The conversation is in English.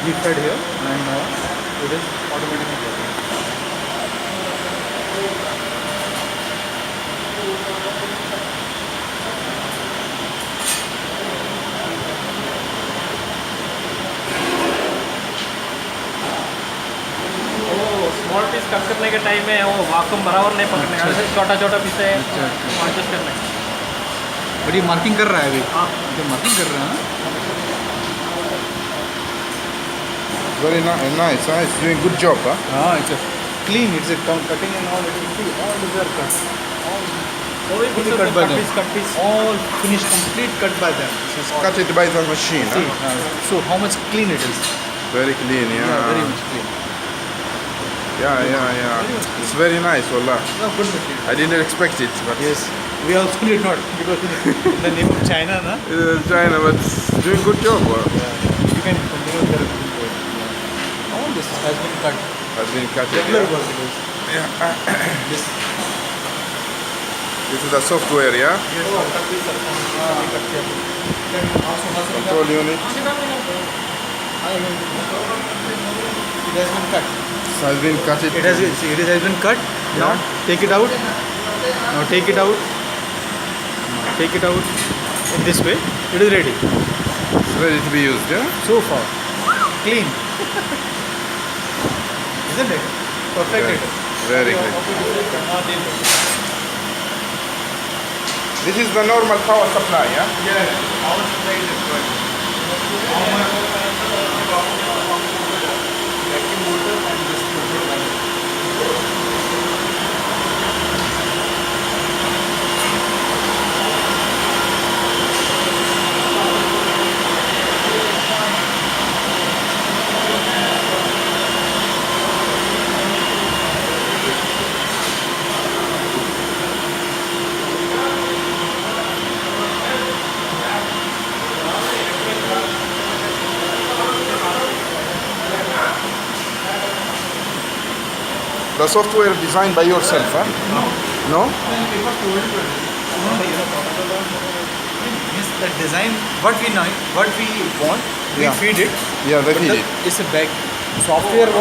We fed here and it is automatically working. Small piece cut करने के time में वो वाकुम बराबर नहीं पकड़ने का, जैसे छोटा छोटा पीस है एडजस्ट करना है। बट ये मार्किंग कर रहा है अभी। हाँ तो मार्किंग कर रहा है ना। Very nice, huh? It's doing good job, huh? हाँ, it's a clean. It's a cutting and all. It will see all these are cut. All वो भी fully cut by them. Cut piece All finished, complete cut by them. It's cut it by the machine, See, huh? so how much clean it is? Very clean, yeah. Very much clean. Yeah. It's very nice, wallah. No, good material. I didn't expect it, but Yes, we also did not because in the name of China, na. China, but it's doing good job. You can continue there. All this has been cut. Has been cut. Regular work it is. Yeah. This. This is the software, yeah? Yes. Cut piece are cut here. Then also has been Control unit. It has been cut. Has been cut. It has been cut. Now take it out. Now take it out. Take it out in this way. It is ready. It's ready to be used, yeah? So far, clean. Isn't it? Perfect. Very good. This is the normal power supply, yeah? Yeah. Power supply is required. Vacuum motor and this motor. The software designed by yourself, huh? No? Yes, the design, what we want, we Yeah. feed it. Yeah, they But feed it. it's a bag. Software